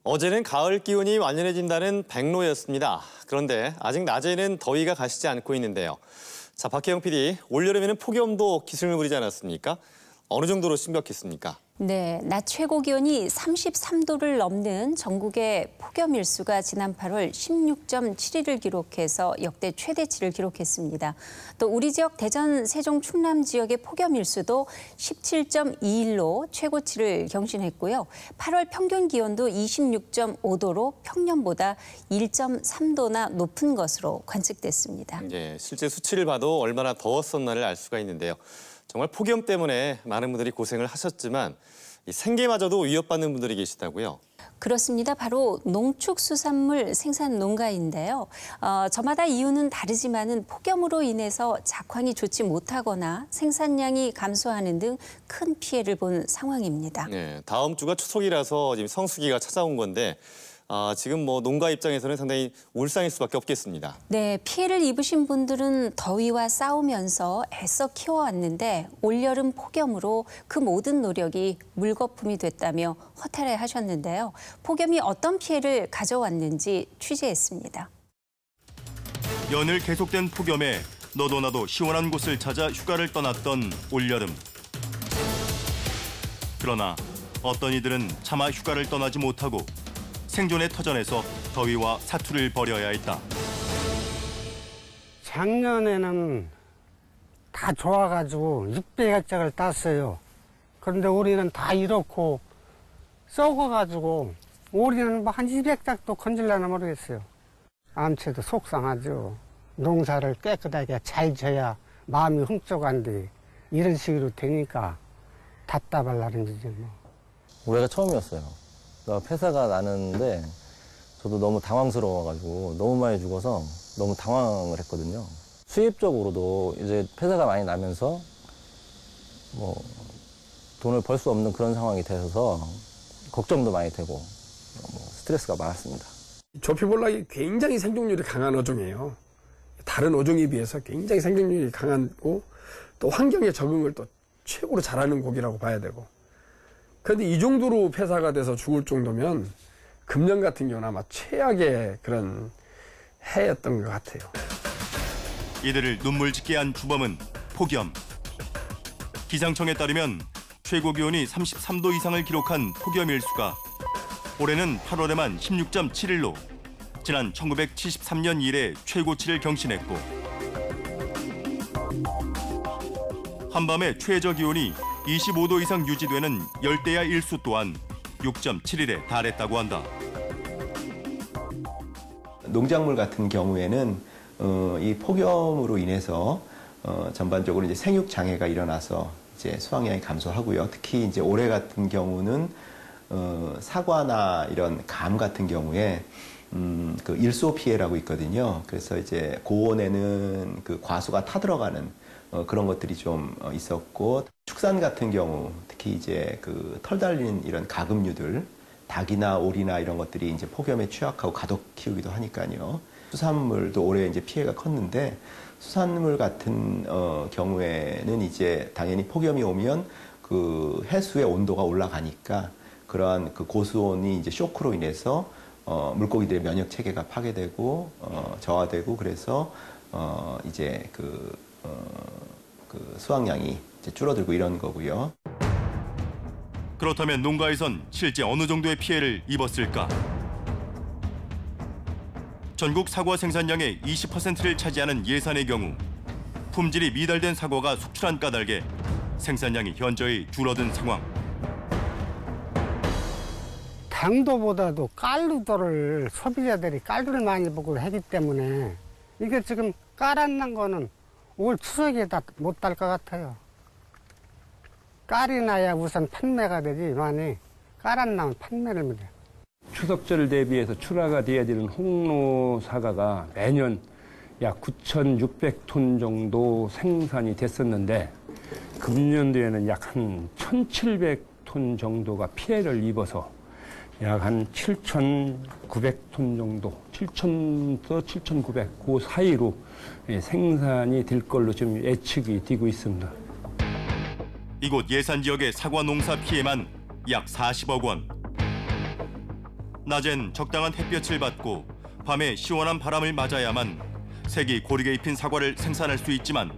어제는 가을 기온이 완연해진다는 백로였습니다. 그런데 아직 낮에는 더위가 가시지 않고 있는데요. 자, 박혜영 PD, 올여름에는 폭염도 기승을 부리지 않았습니까? 어느 정도로 심각했습니까? 네, 낮 최고 기온이 33도를 넘는 전국의 폭염 일수가 지난 8월 16.7일을 기록해서 역대 최대치를 기록했습니다. 또 우리 지역 대전, 세종, 충남 지역의 폭염 일수도 17.2일로 최고치를 경신했고요. 8월 평균 기온도 26.5도로 평년보다 1.3도나 높은 것으로 관측됐습니다. 네, 실제 수치를 봐도 얼마나 더웠었나를 알 수가 있는데요. 정말 폭염 때문에 많은 분들이 고생을 하셨지만 이 생계마저도 위협받는 분들이 계시다고요? 그렇습니다. 바로 농축수산물 생산 농가인데요. 저마다 이유는 다르지만은 폭염으로 인해서 작황이 좋지 못하거나 생산량이 감소하는 등 큰 피해를 본 상황입니다. 네, 다음 주가 추석이라서 지금 성수기가 찾아온 건데 지금 농가 입장에서는 상당히 울상일 수밖에 없겠습니다. 네, 피해를 입으신 분들은 더위와 싸우면서 애써 키워왔는데 올여름 폭염으로 그 모든 노력이 물거품이 됐다며 허탈해하셨는데요. 폭염이 어떤 피해를 가져왔는지 취재했습니다. 연일 계속된 폭염에 너도 나도 시원한 곳을 찾아 휴가를 떠났던 올여름. 그러나 어떤 이들은 차마 휴가를 떠나지 못하고 생존의 터전에서 더위와 사투를 벌여야 했다. 작년에는 다 좋아가지고 600헥타를 땄어요. 그런데 우리는 다 이렇고 썩어가지고 올해는 한 200헥타도 건질려나 모르겠어요. 암체도 속상하죠. 농사를 깨끗하게 잘 져야 마음이 훔쳐간데 이런 식으로 되니까 답답하려는 거지 뭐. 올해가 처음이었어요. 폐사가 나는데 저도 너무 당황스러워가지고 너무 많이 죽어서 너무 당황을 했거든요. 수입적으로도 이제 폐사가 많이 나면서 돈을 벌 수 없는 그런 상황이 돼서 걱정도 많이 되고 스트레스가 많았습니다. 조피볼락이 굉장히 생존율이 강한 어종이에요. 다른 어종에 비해서 굉장히 생존율이 강하고 또 환경에 적응을 또 최고로 잘하는 고기라고 봐야 되고. 그런데 이 정도로 폐사가 돼서 죽을 정도면 금년 같은 경우는 아마 최악의 그런 해였던 것 같아요. 이들을 눈물 짓게 한 주범은 폭염. 기상청에 따르면 최고 기온이 33도 이상을 기록한 폭염 일수가 올해는 8월에만 16.7일로 지난 1973년 이래 최고치를 경신했고 한밤에 최저 기온이 25도 이상 유지되는 열대야 일수 또한 6.7일에 달했다고 한다. 농작물 같은 경우에는 이 폭염으로 인해서 전반적으로 이제 생육 장애가 일어나서 이제 수확량이 감소하고요. 특히 이제 올해 같은 경우는 사과나 이런 감 같은 경우에 그 일소 피해라고 있거든요. 그래서 이제 고온에는 그 과수가 타들어가는 그런 것들이 좀 있었고 축산 같은 경우 특히 이제 그 털 달린 이런 가금류들 닭이나 오리나 이런 것들이 이제 폭염에 취약하고 가독 키우기도 하니까요. 수산물도 올해 이제 피해가 컸는데 수산물 같은 경우에는 이제 당연히 폭염이 오면 그 해수의 온도가 올라가니까 그러한 그 고수온이 이제 쇼크로 인해서 물고기들의 면역 체계가 파괴되고 저하되고 그래서 이제 그 수확량이 이제 줄어들고 이런 거고요. 그렇다면 농가에선 실제 어느 정도의 피해를 입었을까? 전국 사과 생산량의 20%를 차지하는 예산의 경우 품질이 미달된 사과가 속출한 까닭에 생산량이 현저히 줄어든 상황. 당도보다도 깔루도를 소비자들이 깔루를 많이 보고 하기 때문에 이게 지금 깔아난 거는 올 추석에 다 못 딸 것 같아요. 깔이 나야 우선 판매가 되지만이 깔 안 나면 판매를 못해요. 추석절 대비해서 출하가 돼야 되는 홍로 사과가 매년 약 9,600톤 정도 생산이 됐었는데 금년도에는 약 한 1,700톤 정도가 피해를 입어서 약 한 7,900톤 정도, 7,000에서 7,900, 그 사이로 생산이 될 걸로 좀 예측이 되고 있습니다. 이곳 예산 지역의 사과 농사 피해만 약 40억 원. 낮엔 적당한 햇볕을 받고 밤에 시원한 바람을 맞아야만 색이 고르게 입힌 사과를 생산할 수 있지만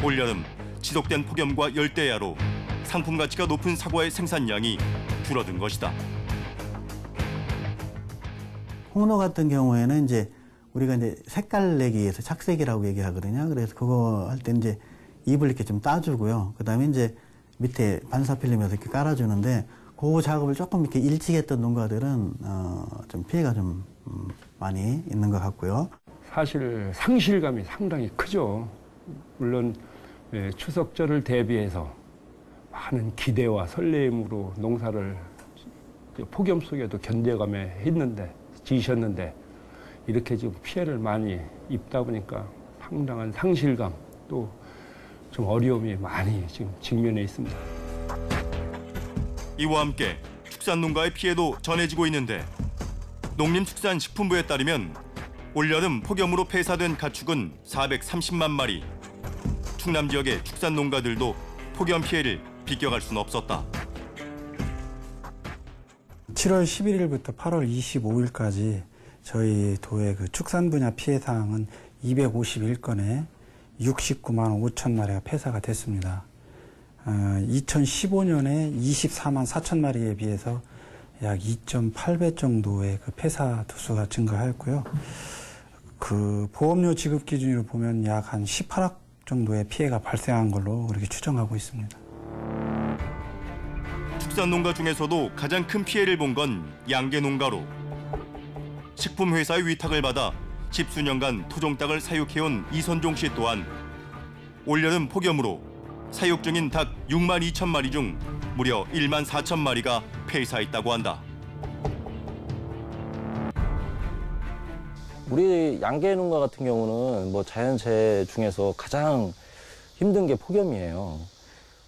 올여름 지속된 폭염과 열대야로 상품 가치가 높은 사과의 생산량이 줄어든 것이다. 홍로 같은 경우에는 이제 우리가 이제 색깔 내기 위해서 착색이라고 얘기하거든요. 그래서 그거 할 때 이제 잎을 이렇게 좀 따주고요. 그다음에 이제 밑에 반사필름에서 이렇게 깔아주는데 그 작업을 조금 이렇게 일찍 했던 농가들은 좀 피해가 좀 많이 있는 것 같고요. 사실 상실감이 상당히 크죠. 물론 추석절을 대비해서 많은 기대와 설렘으로 농사를 폭염 속에도 견뎌가며 지으셨는데 이렇게 지금 피해를 많이 입다 보니까 상당한 상실감 또 좀 어려움이 많이 지금 직면해 있습니다. 이와 함께 축산농가의 피해도 전해지고 있는데 농림축산식품부에 따르면 올여름 폭염으로 폐사된 가축은 430만 마리. 충남 지역의 축산농가들도 폭염 피해를 비껴갈 수는 없었다. 7월 11일부터 8월 25일까지 저희 도의 그 축산 분야 피해 사항은 251건에 69만 5천 마리가 폐사가 됐습니다. 2015년에 24만 4천 마리에 비해서 약 2.8배 정도의 그 폐사 두수가 증가하였고요. 그 보험료 지급 기준으로 보면 약 한 18억 정도의 피해가 발생한 걸로 그렇게 추정하고 있습니다. 축산농가 중에서도 가장 큰 피해를 본 건 양계농가로 식품회사의 위탁을 받아 십수년간 토종닭을 사육해온 이선종 씨 또한 올여름 폭염으로 사육 중인 닭 6만 2천 마리 중 무려 1만 4천 마리가 폐사했다고 한다. 우리 양계농가 같은 경우는 뭐 자연재해 중에서 가장 힘든 게 폭염이에요.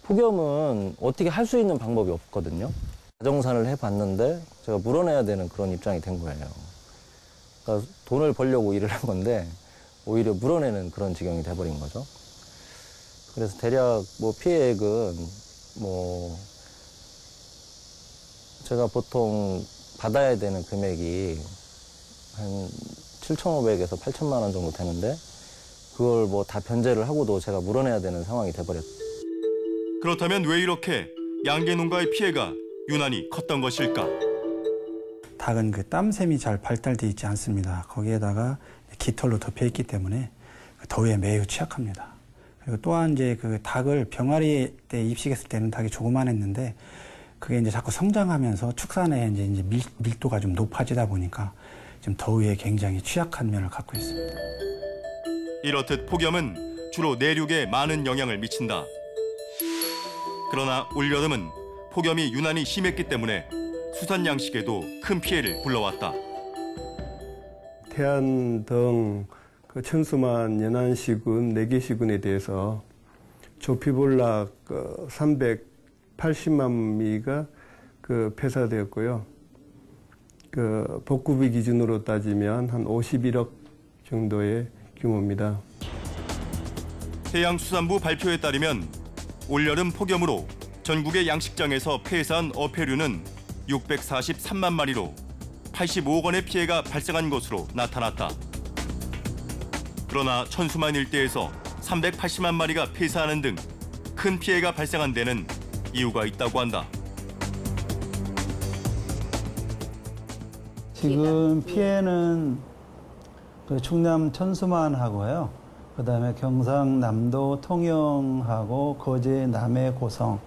폭염은 어떻게 할 수 있는 방법이 없거든요. 가정산을 해봤는데 제가 물어내야 되는 그런 입장이 된 거예요. 그러니까 돈을 벌려고 일을 한 건데 오히려 물어내는 그런 지경이 돼버린 거죠. 그래서 대략 뭐 피해액은 뭐 제가 보통 받아야 되는 금액이 한 7,500에서 8천만 원 정도 되는데 그걸 뭐 다 변제를 하고도 제가 물어내야 되는 상황이 돼버렸죠. 그렇다면 왜 이렇게 양계농가의 피해가 유난히 컸던 것일까? 닭은 그 땀샘이 잘 발달되어 있지 않습니다. 거기에다가 깃털로 덮여 있기 때문에 더위에 매우 취약합니다. 그리고 또한 이제 그 닭을 병아리 때 입식했을 때는 닭이 조그만했는데 그게 이제 자꾸 성장하면서 축산에 이제 밀도가 좀 높아지다 보니까 지금 더위에 굉장히 취약한 면을 갖고 있습니다. 이렇듯 폭염은 주로 내륙에 많은 영향을 미친다. 그러나 올여름은 폭염이 유난히 심했기 때문에 수산 양식에도 큰 피해를 불러왔다. 태안 등 그 천수만 연안시군 4개 시군에 대해서 조피볼락 380만 미가 그 폐사되었고요. 그 복구비 기준으로 따지면 한 51억 정도의 규모입니다. 해양수산부 발표에 따르면 올여름 폭염으로 전국의 양식장에서 폐사한 어패류는 643만 마리로 85억 원의 피해가 발생한 것으로 나타났다. 그러나 천수만 일대에서 380만 마리가 폐사하는 등 큰 피해가 발생한 데는 이유가 있다고 한다. 지금 피해는 그 충남 천수만하고요. 그다음에 경상남도 통영하고 거제 남해 고성,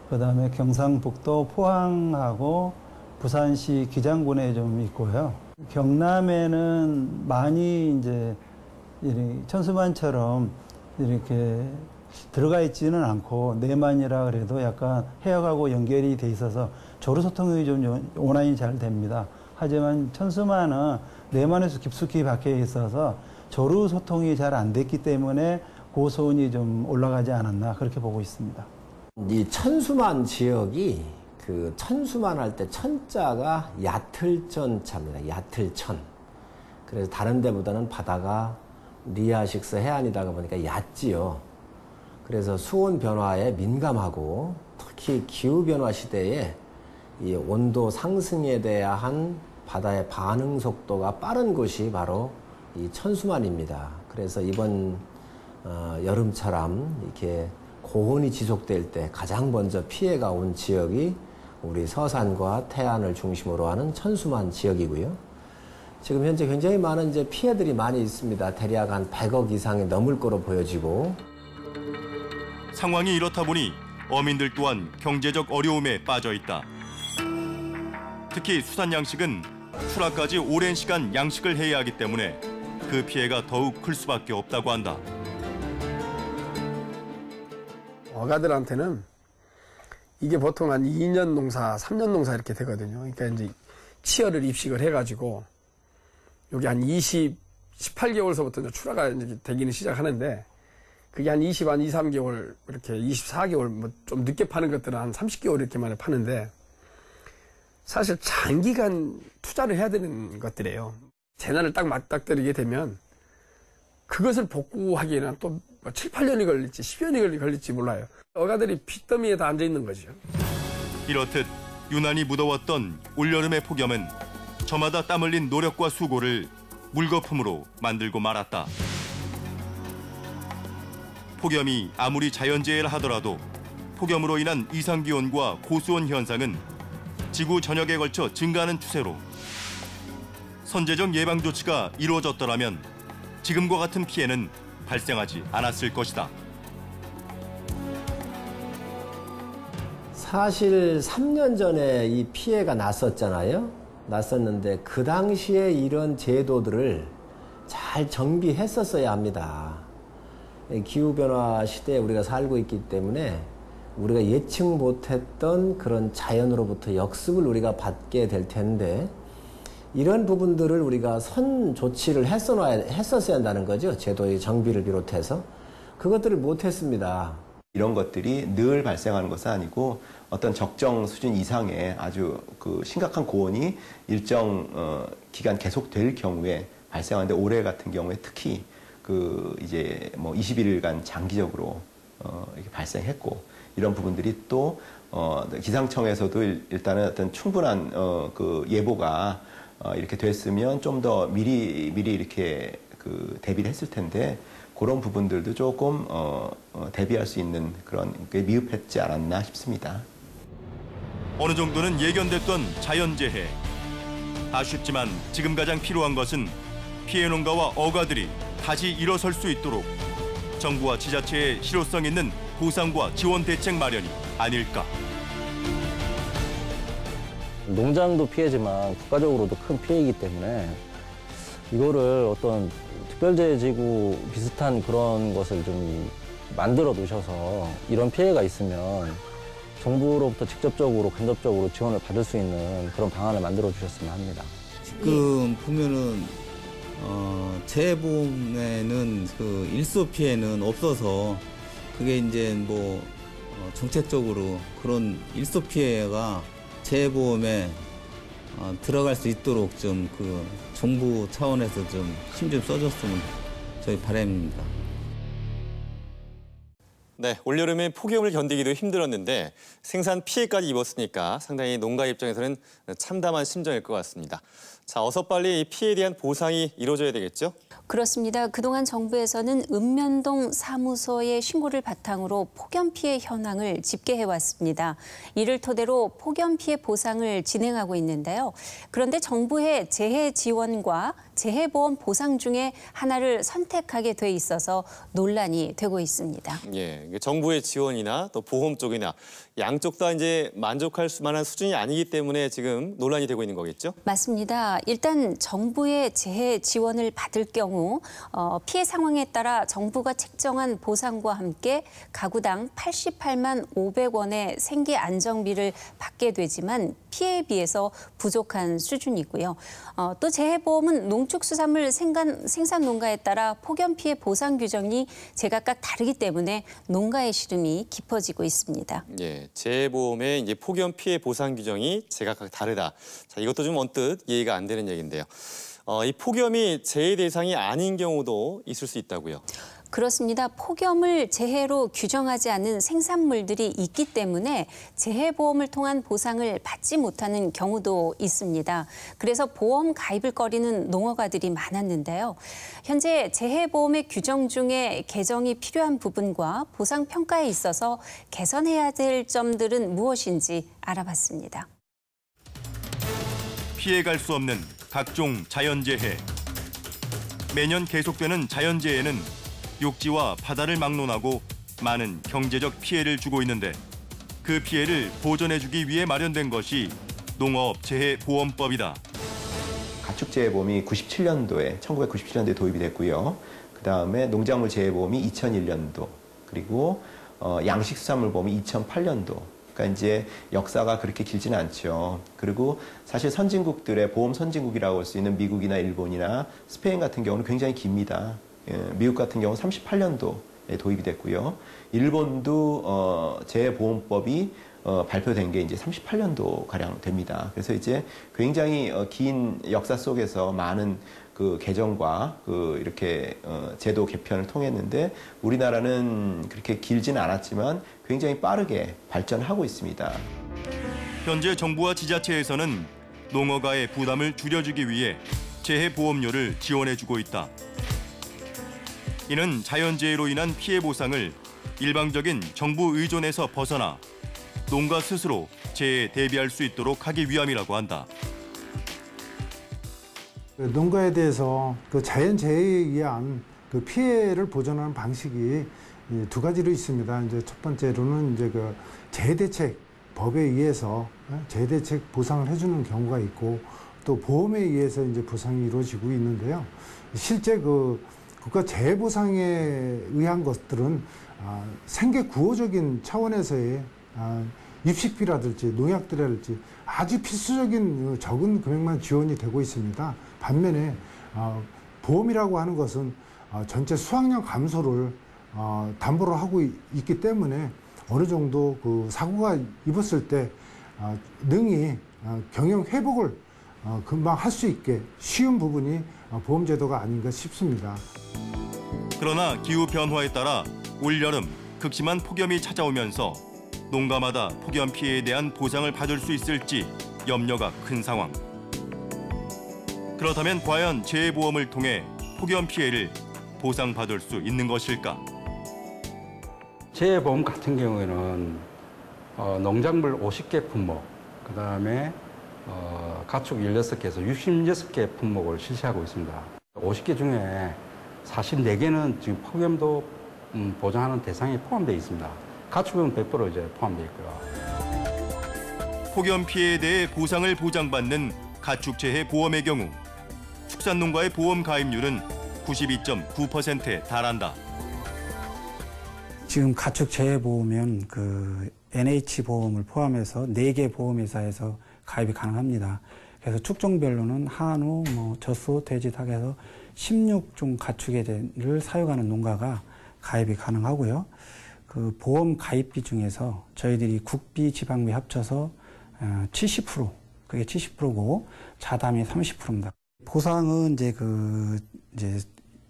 그다음에 경상북도 포항하고 부산시 기장군에 좀 있고요. 경남에는 많이 이제 천수만처럼 이렇게 들어가 있지는 않고 내만이라 그래도 약간 해역하고 연결이 돼 있어서 조류소통이 좀 원활히 잘 됩니다. 하지만 천수만은 내만에서 깊숙이 박혀 있어서 조류소통이 잘 안 됐기 때문에 고소운이 좀 올라가지 않았나 그렇게 보고 있습니다. 이 천수만 지역이 그 천수만 할 때 천자가 얕을천 자입니다. 얕을천. 그래서 다른 데보다는 바다가 리아식스 해안이다 보니까 얕지요. 그래서 수온 변화에 민감하고 특히 기후 변화 시대에 이 온도 상승에 대한 바다의 반응 속도가 빠른 곳이 바로 이 천수만입니다. 그래서 이번 여름처럼 이렇게 고온이 지속될 때 가장 먼저 피해가 온 지역이 우리 서산과 태안을 중심으로 하는 천수만 지역이고요. 지금 현재 굉장히 많은 이제 피해들이 많이 있습니다. 대략 한 100억 이상이 넘을 거로 보여지고. 상황이 이렇다 보니 어민들 또한 경제적 어려움에 빠져 있다. 특히 수산 양식은 출하까지 오랜 시간 양식을 해야 하기 때문에 그 피해가 더욱 클 수밖에 없다고 한다. 어가들한테는 이게 보통 한 2년 농사, 3년 농사 이렇게 되거든요. 그러니까 이제 치어를 입식을 해가지고 여기 한 18개월서부터 이제 출하가 이제 되기는 시작하는데 그게 한 23개월 이렇게 24개월 뭐 좀 늦게 파는 것들은 한 30개월 이렇게만 파는데 사실 장기간 투자를 해야 되는 것들이에요. 재난을 딱 맞닥뜨리게 되면 그것을 복구하기에는 또 7, 8년이 걸릴지 10년이 걸릴지 몰라요. 어가들이 빚더미에 다 앉아 있는 거죠. 이렇듯 유난히 무더웠던 올여름의 폭염은 저마다 땀 흘린 노력과 수고를 물거품으로 만들고 말았다. 폭염이 아무리 자연재해를 하더라도 폭염으로 인한 이상기온과 고수온 현상은 지구 전역에 걸쳐 증가하는 추세로 선제적 예방 조치가 이루어졌더라면 지금과 같은 피해는 발생하지 않았을 것이다. 사실 3년 전에 이 피해가 났었잖아요. 났었는데 그 당시에 이런 제도들을 잘 정비했었어야 합니다. 기후변화 시대에 우리가 살고 있기 때문에 우리가 예측 못했던 그런 자연으로부터 역습을 우리가 받게 될 텐데 이런 부분들을 우리가 선 조치를 했었어야 한다는 거죠. 제도의 정비를 비롯해서. 그것들을 못했습니다. 이런 것들이 늘 발생하는 것은 아니고 어떤 적정 수준 이상의 아주 그 심각한 고온이 일정 기간 계속될 경우에 발생하는데 올해 같은 경우에 특히 그 이제 뭐 21일간 장기적으로 이렇게 발생했고 이런 부분들이 또 기상청에서도 일단은 어떤 충분한 그 예보가 이렇게 됐으면 좀 더 미리 이렇게 그 대비를 했을 텐데 그런 부분들도 조금 대비할 수 있는 그런 게 미흡했지 않았나 싶습니다. 어느 정도는 예견됐던 자연재해. 아쉽지만 지금 가장 필요한 것은 피해 농가와 어가들이 다시 일어설 수 있도록 정부와 지자체의 실효성 있는 보상과 지원 대책 마련이 아닐까. 농장도 피해지만 국가적으로도 큰 피해이기 때문에 이거를 어떤 특별재해지구 비슷한 그런 것을 좀 만들어 놓으셔서 이런 피해가 있으면 정부로부터 직접적으로 간접적으로 지원을 받을 수 있는 그런 방안을 만들어 주셨으면 합니다. 지금 보면은 재해보험에는 그 일소 피해는 없어서 그게 이제 뭐 정책적으로 그런 일소 피해가 재해보험에 들어갈 수 있도록 좀 그 정부 차원에서 좀 힘 좀 써줬으면 저희 바람입니다. 네, 올여름에 폭염을 견디기도 힘들었는데 생산 피해까지 입었으니까 상당히 농가 입장에서는 참담한 심정일 것 같습니다. 자, 어서 빨리 이 피해에 대한 보상이 이루어져야 되겠죠? 그렇습니다. 그동안 정부에서는 읍면동 사무소의 신고를 바탕으로 폭염 피해 현황을 집계해왔습니다. 이를 토대로 폭염 피해 보상을 진행하고 있는데요. 그런데 정부의 재해 지원과 재해보험 보상 중에 하나를 선택하게 돼 있어서 논란이 되고 있습니다. 예, 정부의 지원이나 또 보험 쪽이나 양쪽 다 이제 만족할 만한 수준이 아니기 때문에 지금 논란이 되고 있는 거겠죠? 맞습니다. 일단 정부의 재해 지원을 받을 경우 피해 상황에 따라 정부가 책정한 보상과 함께 가구당 88만 500원의 생계 안정비를 받게 되지만 피해에 비해서 부족한 수준이고요. 또 재해보험은 농축수산물 생산 농가에 따라 폭염 피해 보상 규정이 제각각 다르기 때문에 농가의 시름이 깊어지고 있습니다. 예, 재해보험의 이제 폭염 피해 보상 규정이 제각각 다르다. 자, 이것도 좀 언뜻 이해가 안 되는 얘기인데요. 이 폭염이 재해 대상이 아닌 경우도 있을 수 있다고요? 그렇습니다. 폭염을 재해로 규정하지 않은 생산물들이 있기 때문에 재해보험을 통한 보상을 받지 못하는 경우도 있습니다. 그래서 보험 가입을 꺼리는 농어가들이 많았는데요. 현재 재해보험의 규정 중에 개정이 필요한 부분과 보상 평가에 있어서 개선해야 될 점들은 무엇인지 알아봤습니다. 피해갈 수 없는 각종 자연재해. 매년 계속되는 자연재해는 육지와 바다를 막론하고 많은 경제적 피해를 주고 있는데 그 피해를 보전해주기 위해 마련된 것이 농업재해보험법이다. 가축재해보험이 1997년도에 도입이 됐고요. 그다음에 농작물재해보험이 2001년도, 그리고 양식수산물보험이 2008년도. 그러니까 이제 역사가 그렇게 길지는 않죠. 그리고 사실 선진국들의 보험 선진국이라고 할 수 있는 미국이나 일본이나 스페인 같은 경우는 굉장히 깁니다. 미국 같은 경우는 38년도에 도입이 됐고요. 일본도 재해보험법이 발표된 게 이제 38년도 가량 됩니다. 그래서 이제 굉장히 긴 역사 속에서 많은 그 개정과 그 이렇게 제도 개편을 통했는데 우리나라는 그렇게 길지는 않았지만 굉장히 빠르게 발전하고 있습니다. 현재 정부와 지자체에서는 농어가의 부담을 줄여주기 위해 재해보험료를 지원해주고 있다. 이는 자연재해로 인한 피해 보상을 일방적인 정부 의존에서 벗어나 농가 스스로 재해에 대비할 수 있도록 하기 위함이라고 한다. 농가에 대해서 그 자연재해에 의한 그 피해를 보전하는 방식이 두 가지로 있습니다. 이제 첫 번째로는 이제 그 재해대책 법에 의해서 재해대책 보상을 해주는 경우가 있고 또 보험에 의해서 이제 보상이 이루어지고 있는데요. 실제 그 국가 재해보상에 의한 것들은 생계 구호적인 차원에서의 입식비라든지 농약들이랄지 아주 필수적인 적은 금액만 지원이 되고 있습니다. 반면에 보험이라고 하는 것은 전체 수확량 감소를 담보로 하고 있기 때문에 어느 정도 그 사고가 입었을 때 능히 경영 회복을 금방 할 수 있게 쉬운 부분이 보험제도가 아닌가 싶습니다. 그러나 기후 변화에 따라 올여름 극심한 폭염이 찾아오면서 농가마다 폭염 피해에 대한 보상을 받을 수 있을지 염려가 큰 상황. 그렇다면 과연 재해보험을 통해 폭염 피해를 보상받을 수 있는 것일까? 재해보험 같은 경우에는 농작물 50개 품목, 그다음에 가축 16개에서 66개 품목을 실시하고 있습니다. 50개 중에 44개는 지금 폭염도 보장하는 대상에 포함되어 있습니다. 가축은 100% 이제 포함되어 있고요. 폭염 피해에 대해 보상을 보장받는 가축재해 보험의 경우 축산농가의 보험 가입률은 92.9%에 달한다. 지금 가축재해보험은 그 NH보험을 포함해서 4개 보험회사에서 가입이 가능합니다. 그래서 축종별로는 한우, 젖소, 돼지, 닭에서 16종 가축을 사육하는 농가가 가입이 가능하고요. 그 보험 가입비 중에서 저희들이 국비, 지방비 합쳐서 70%, 그게 70%고 자담이 30%입니다. 보상은 이제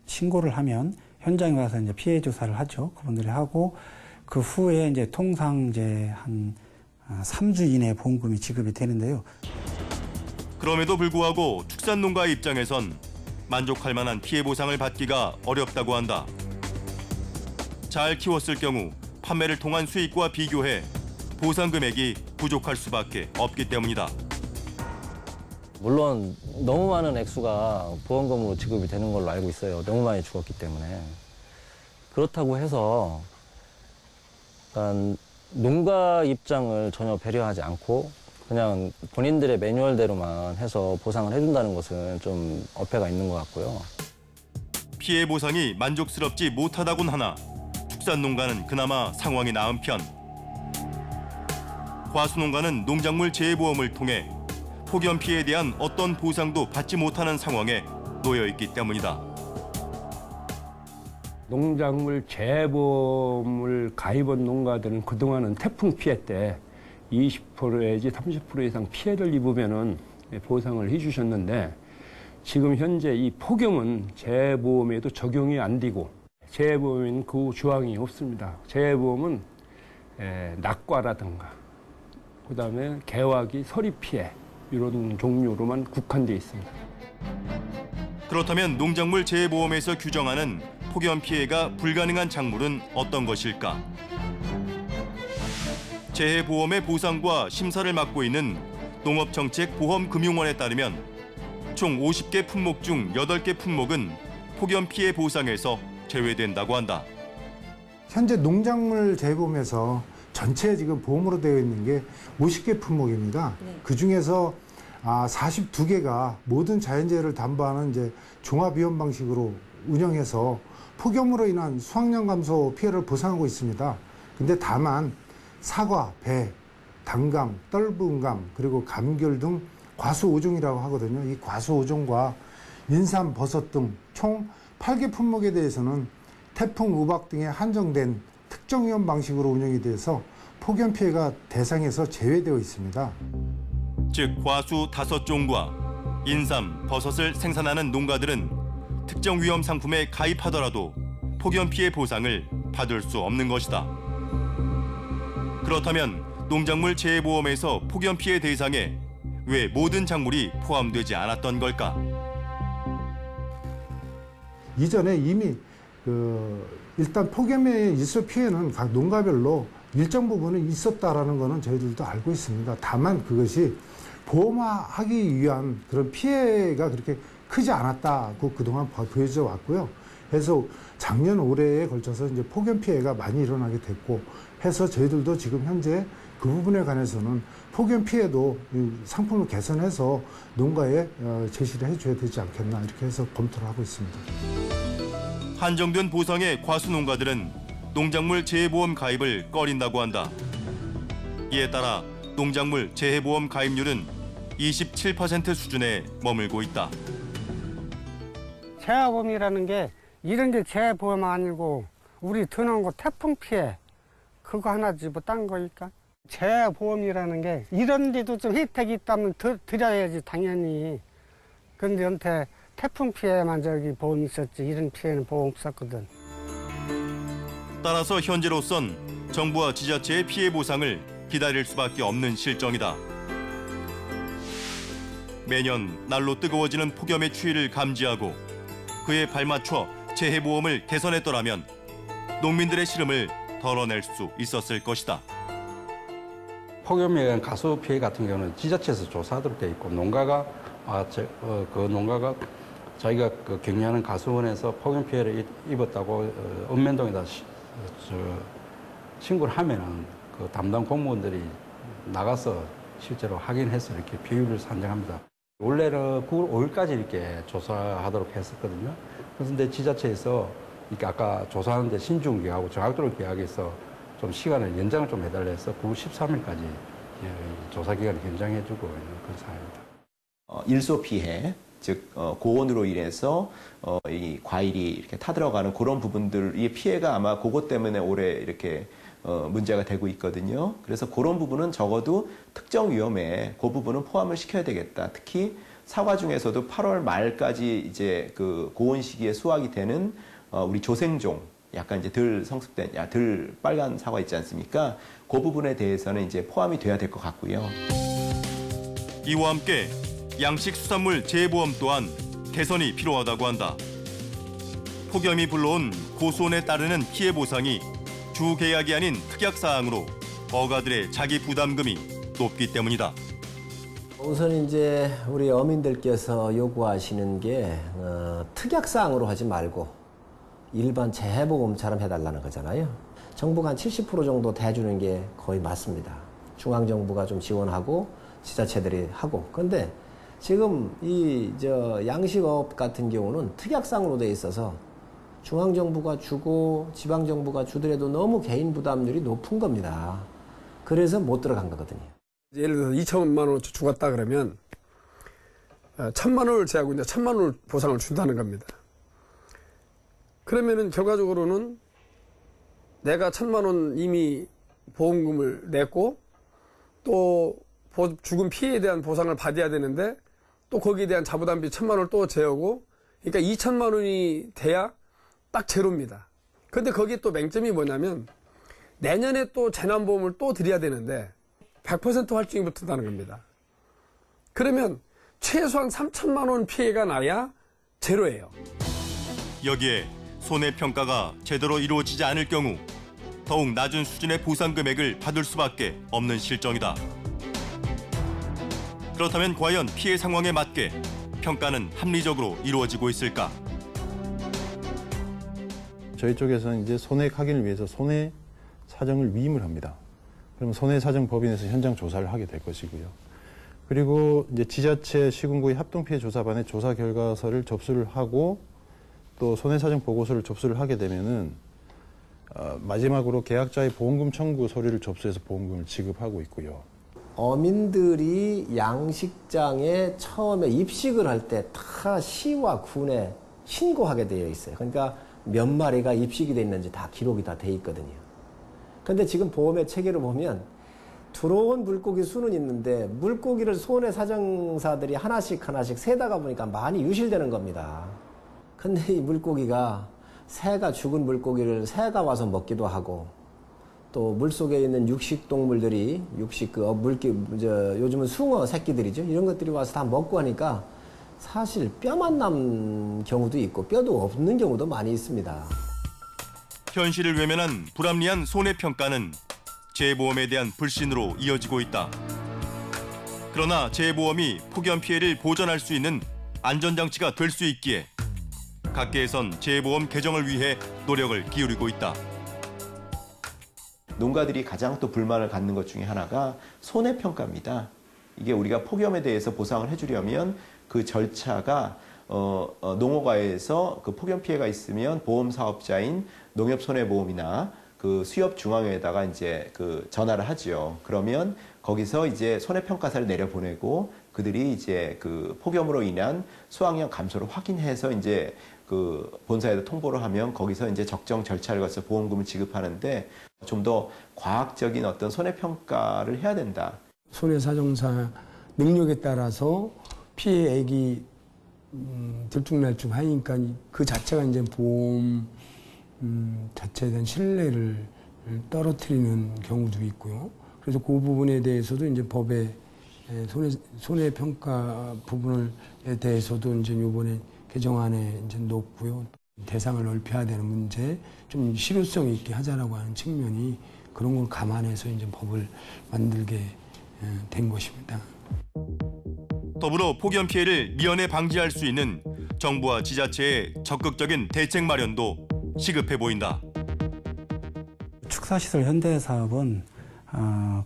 신고를 하면 현장에 와서 이제 피해 조사를 하죠. 그분들이 하고 그 후에 이제 통상 이제 한 3주 이내에 보험금이 지급이 되는데요. 그럼에도 불구하고 축산농가의 입장에선 만족할 만한 피해 보상을 받기가 어렵다고 한다. 잘 키웠을 경우 판매를 통한 수익과 비교해 보상 금액이 부족할 수밖에 없기 때문이다. 물론 너무 많은 액수가 보험금으로 지급이 되는 걸로 알고 있어요. 너무 많이 죽었기 때문에. 그렇다고 해서 농가 입장을 전혀 배려하지 않고 그냥 본인들의 매뉴얼대로만 해서 보상을 해준다는 것은 좀 어폐가 있는 것 같고요. 피해 보상이 만족스럽지 못하다곤 하나 축산농가는 그나마 상황이 나은 편. 과수농가는 농작물 재해보험을 통해 폭염 피해에 대한 어떤 보상도 받지 못하는 상황에 놓여 있기 때문이다. 농작물 재해보험을 가입한 농가들은 그동안은 태풍 피해 때 20% 내지 30% 이상 피해를 입으면은 보상을 해주셨는데 지금 현재 이 폭염은 재해보험에도 적용이 안 되고 재해보험에는 그 조항이 없습니다. 재해보험은 낙과라든가 그다음에 개화기, 서리 피해 이런 종류로만 국한되어 있습니다. 그렇다면 농작물 재해보험에서 규정하는 폭염 피해가 불가능한 작물은 어떤 것일까? 재해보험의 보상과 심사를 맡고 있는 농업정책보험금융원에 따르면 총 50개 품목 중 8개 품목은 폭염 피해 보상에서 제외된다고 한다. 현재 농작물 재해보험에서 전체 지금 보험으로 되어 있는 게 50개 품목입니다. 그중에서 42개가 모든 자연재해를 담보하는 이제 종합위험 방식으로 운영해서 폭염으로 인한 수확량 감소 피해를 보상하고 있습니다. 근데 다만 사과, 배, 단감, 떫은감, 그리고 감귤 등 과수 5종이라고 하거든요. 이 과수 5종과 인삼, 버섯 등 총 8개 품목에 대해서는 태풍, 우박 등에 한정된 특정 위험 방식으로 운영이 돼서 폭염 피해가 대상에서 제외되어 있습니다. 즉 과수 5종과 인삼, 버섯을 생산하는 농가들은 특정 위험 상품에 가입하더라도 폭염 피해 보상을 받을 수 없는 것이다. 그렇다면 농작물 재해보험에서 폭염 피해 대상에 왜 모든 작물이 포함되지 않았던 걸까? 이전에 이미 일단 폭염에 있을 피해는 각 농가별로 일정 부분은 있었다라는 거는 저희들도 알고 있습니다. 다만 그것이 보험화하기 위한 그런 피해가 그렇게 크지 않았다고 그동안 보여져 왔고요. 해서 작년 올해에 걸쳐서 이제 폭염 피해가 많이 일어나게 됐고 해서 저희들도 지금 현재 그 부분에 관해서는 폭염 피해도 상품을 개선해서 농가에 제시를 해줘야 되지 않겠나 이렇게 해서 검토를 하고 있습니다. 한정된 보상의 과수 농가들은 농작물 재해보험 가입을 꺼린다고 한다. 이에 따라 농작물 재해보험 가입률은 27% 수준에 머물고 있다. 재해보험이라는 게 이런 게 재해보험 아니고 우리 드는 거 태풍 피해 그거 하나지 뭐 딴 거니까. 재해보험이라는 게 이런 데도 좀 혜택이 있다면 드려야지 당연히. 그런데 연태 태풍 피해만 저기 보험이 있었지 이런 피해는 보험 없었거든. 따라서 현재로선 정부와 지자체의 피해 보상을 기다릴 수밖에 없는 실정이다. 매년 날로 뜨거워지는 폭염의 추위를 감지하고 그에 발맞춰 재해보험을 개선했더라면 농민들의 시름을 덜어낼 수 있었을 것이다. 폭염에 의한 가수 피해 같은 경우는 지자체에서 조사하도록 돼 있고 농가가 자기가 경영하는 가수원에서 폭염 피해를 입었다고 읍면동에다 신고를 하면은 그 담당 공무원들이 나가서 실제로 확인해서 이렇게 비율을 산정합니다. 원래는 9월 5일까지 이렇게 조사하도록 했었거든요. 그런데 지자체에서 이렇게 아까 조사하는데 신중기하고 정확도를 기하해서 좀 시간을 연장을 좀 해달라 해서 9월 13일까지 조사 기간을 연장해주고 있는 그런 상황입니다. 일소 피해, 즉 고온으로 인해서 이 과일이 이렇게 타들어가는 그런 부분들의 피해가 아마 그것 때문에 올해 이렇게 문제가 되고 있거든요. 그래서 그런 부분은 적어도 특정 위험에 그 부분은 포함을 시켜야 되겠다. 특히 사과 중에서도 8월 말까지 이제 그 고온 시기에 수확이 되는 우리 조생종, 약간 이제 덜 성숙된, 덜 빨간 사과 있지 않습니까? 그 부분에 대해서는 이제 포함이 돼야 될 것 같고요. 이와 함께 양식 수산물 재해보험 또한 개선이 필요하다고 한다. 폭염이 불러온 고수온에 따르는 피해 보상이 주 계약이 아닌 특약 사항으로 어가들의 자기 부담금이 높기 때문이다. 우선 이제 우리 어민들께서 요구하시는 게 특약 사항으로 하지 말고 일반 재해보험처럼 해달라는 거잖아요. 정부가 한 70% 정도 대주는 게 거의 맞습니다. 중앙정부가 좀 지원하고 지자체들이 하고. 그런데 지금 양식업 같은 경우는 특약상으로 돼 있어서 중앙정부가 주고 지방정부가 주더라도 너무 개인 부담률이 높은 겁니다. 그래서 못 들어간 거거든요. 예를 들어서 2천만 원 주겠다 그러면 1,000만 원을 제하고 이제 1,000만 원을 보상을 준다는 겁니다. 그러면은 결과적으로는 내가 1,000만 원 이미 보험금을 냈고 또 죽은 피해에 대한 보상을 받아야 되는데 또 거기에 대한 자부담비 1,000만 원을 또 제하고 그러니까 2,000만 원이 돼야 딱 제로입니다. 근데 거기 또 맹점이 뭐냐면 내년에 또 재난보험을 또 드려야 되는데 100% 할증이 붙는다는 겁니다. 그러면 최소한 3천만 원 피해가 나야 제로예요. 여기에 손해평가가 제대로 이루어지지 않을 경우 더욱 낮은 수준의 보상 금액을 받을 수밖에 없는 실정이다. 그렇다면 과연 피해 상황에 맞게 평가는 합리적으로 이루어지고 있을까? 저희 쪽에서는 이제 손해 확인을 위해서 손해 사정을 위임을 합니다. 그러면 손해 사정 법인에서 현장 조사를 하게 될 것이고요. 그리고 이제 지자체 시군구의 합동피해 조사반에 조사 결과서를 접수를 하고 또 손해 사정 보고서를 접수를 하게 되면은 마지막으로 계약자의 보험금 청구 서류를 접수해서 보험금을 지급하고 있고요. 어민들이 양식장에 처음에 입식을 할 때 다 시와 군에 신고하게 되어 있어요. 그러니까 몇 마리가 입식이 돼 있는지 다 기록이 다 돼 있거든요. 근데 지금 보험의 체계를 보면 들어온 물고기 수는 있는데 물고기를 손해 사정사들이 하나씩 세다가 보니까 많이 유실되는 겁니다. 근데 이 물고기가 새가 죽은 물고기를 새가 와서 먹기도 하고 또 물속에 있는 육식 동물들이 요즘은 숭어 새끼들이죠. 이런 것들이 와서 다 먹고 하니까 사실 뼈만 남은 경우도 있고 뼈도 없는 경우도 많이 있습니다. 현실을 외면한 불합리한 손해평가는 재보험에 대한 불신으로 이어지고 있다. 그러나 재보험이 폭염 피해를 보전할 수 있는 안전장치가 될 수 있기에 각계에선 재보험 개정을 위해 노력을 기울이고 있다. 농가들이 가장 또 불만을 갖는 것 중에 하나가 손해평가입니다. 이게 우리가 폭염에 대해서 보상을 해주려면 그 절차가 농어가에서 그 폭염 피해가 있으면 보험 사업자인 농협손해보험이나 그 수협중앙회에다가 이제 그 전화를 하지요. 그러면 거기서 이제 손해평가사를 내려보내고 그들이 이제 그 폭염으로 인한 수확량 감소를 확인해서 이제 그 본사에다 통보를 하면 거기서 이제 적정 절차를 거쳐서 보험금을 지급하는데 좀 더 과학적인 어떤 손해평가를 해야 된다. 손해사정사 능력에 따라서 피해액이 들쭉날쭉하니까 그 자체가 이제 보험 자체에 대한 신뢰를 떨어뜨리는 경우도 있고요. 그래서 그 부분에 대해서도 이제 법의 손해평가 부분에 대해서도 이제 이번에 개정안에 이제 놓고요. 대상을 넓혀야 되는 문제, 좀 실효성 있게 하자라고 하는 측면이 그런 걸 감안해서 이제 법을 만들게 된 것입니다. 더불어 폭염 피해를 미연에 방지할 수 있는 정부와 지자체의 적극적인 대책 마련도 시급해 보인다. 축사시설 현대사업은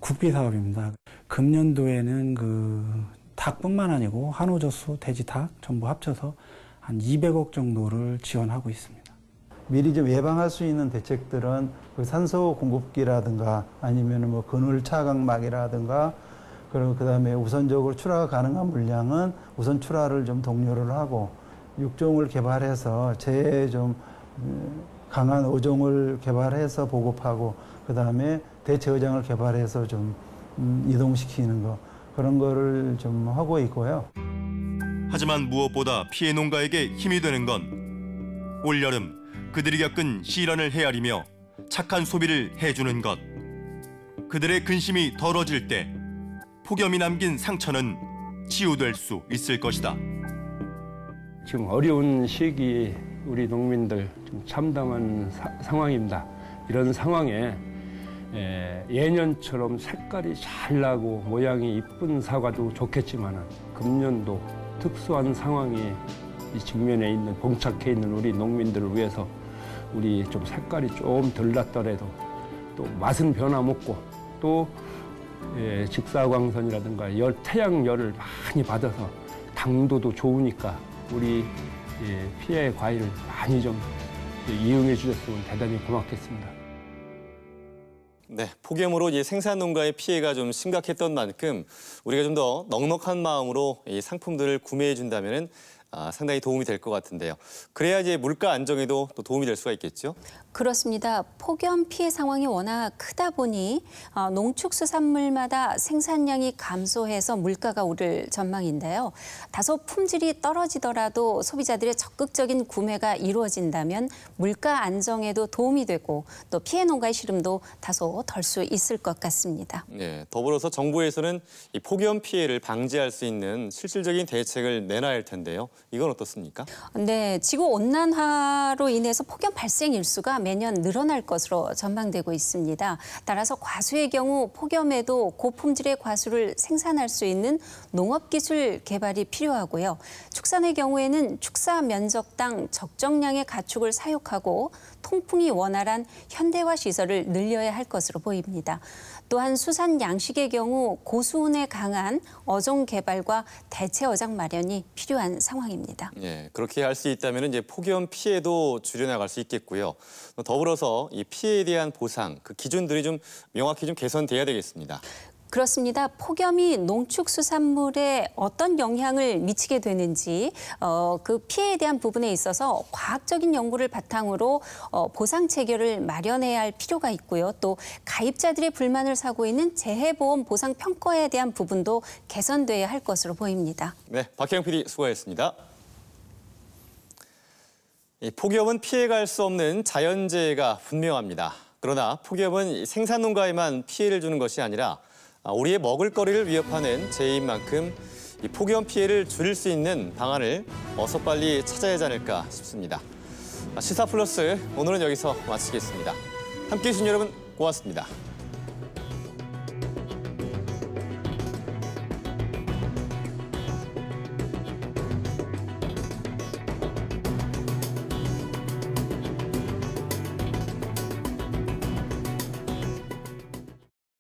국비 사업입니다. 금년도에는 그 닭뿐만 아니고 한우젓수, 돼지닭 전부 합쳐서 한 200억 정도를 지원하고 있습니다. 미리 좀 예방할 수 있는 대책들은 그 산소 공급기라든가 아니면 뭐 그늘 차광막이라든가 그리고 그다음에 우선적으로 출하가 가능한 물량은 우선 출하를 좀 독려를 하고 육종을 개발해서 좀 강한 어종을 개발해서 보급하고 그다음에 대체 어장을 개발해서 좀 이동시키는 거 그런 거를 좀 하고 있고요. 하지만 무엇보다 피해 농가에게 힘이 되는 건 올여름 그들이 겪은 시련을 헤아리며 착한 소비를 해주는 것. 그들의 근심이 덜어질 때 폭염이 남긴 상처는 치유될 수 있을 것이다. 지금 어려운 시기 우리 농민들 좀 참담한 상황입니다. 이런 상황에 예년처럼 색깔이 잘 나고 모양이 이쁜 사과도 좋겠지만 금년도 특수한 상황이 이 직면에 있는 봉착해 있는 우리 농민들을 위해서 우리 좀 색깔이 좀 덜 났더라도 또 맛은 변함없고 또 직사광선이라든가 태양열을 많이 받아서 당도도 좋으니까 우리 피해 과일을 많이 좀 이용해 주셨으면 대단히 고맙겠습니다. 네, 폭염으로 이 생산 농가의 피해가 좀 심각했던 만큼 우리가 좀 더 넉넉한 마음으로 이 상품들을 구매해 준다면은 상당히 도움이 될 것 같은데요. 그래야 이제 물가 안정에도 또 도움이 될 수가 있겠죠? 그렇습니다. 폭염 피해 상황이 워낙 크다 보니 농축수산물마다 생산량이 감소해서 물가가 오를 전망인데요. 다소 품질이 떨어지더라도 소비자들의 적극적인 구매가 이루어진다면 물가 안정에도 도움이 되고 또 피해 농가의 시름도 다소 덜 수 있을 것 같습니다. 네, 더불어서 정부에서는 이 폭염 피해를 방지할 수 있는 실질적인 대책을 내놔야 할 텐데요. 이건 어떻습니까? 네, 지구온난화로 인해서 폭염 발생 일수가 매년 늘어날 것으로 전망되고 있습니다. 따라서 과수의 경우 폭염에도 고품질의 과수를 생산할 수 있는 농업기술 개발이 필요하고요. 축산의 경우에는 축사 면적당 적정량의 가축을 사육하고 통풍이 원활한 현대화 시설을 늘려야 할 것으로 보입니다. 또한 수산 양식의 경우 고수온에 강한 어종 개발과 대체 어장 마련이 필요한 상황입니다. 예, 그렇게 할 수 있다면 이제 폭염 피해도 줄여나갈 수 있겠고요. 더불어서 이 피해에 대한 보상, 그 기준들이 좀 명확히 좀 개선돼야 되겠습니다. 그렇습니다. 폭염이 농축수산물에 어떤 영향을 미치게 되는지 그 피해에 대한 부분에 있어서 과학적인 연구를 바탕으로 보상 체계를 마련해야 할 필요가 있고요. 또 가입자들의 불만을 사고 있는 재해보험 보상 평가에 대한 부분도 개선돼야 할 것으로 보입니다. 네, 박혜영 PD 수고하셨습니다. 이 폭염은 피해갈 수 없는 자연재해가 분명합니다. 그러나 폭염은 생산농가에만 피해를 주는 것이 아니라 우리의 먹을거리를 위협하는 재해인 만큼 이 폭염 피해를 줄일 수 있는 방안을 어서 빨리 찾아야 하지 않을까 싶습니다. 시사 플러스 오늘은 여기서 마치겠습니다. 함께해 주신 여러분 고맙습니다.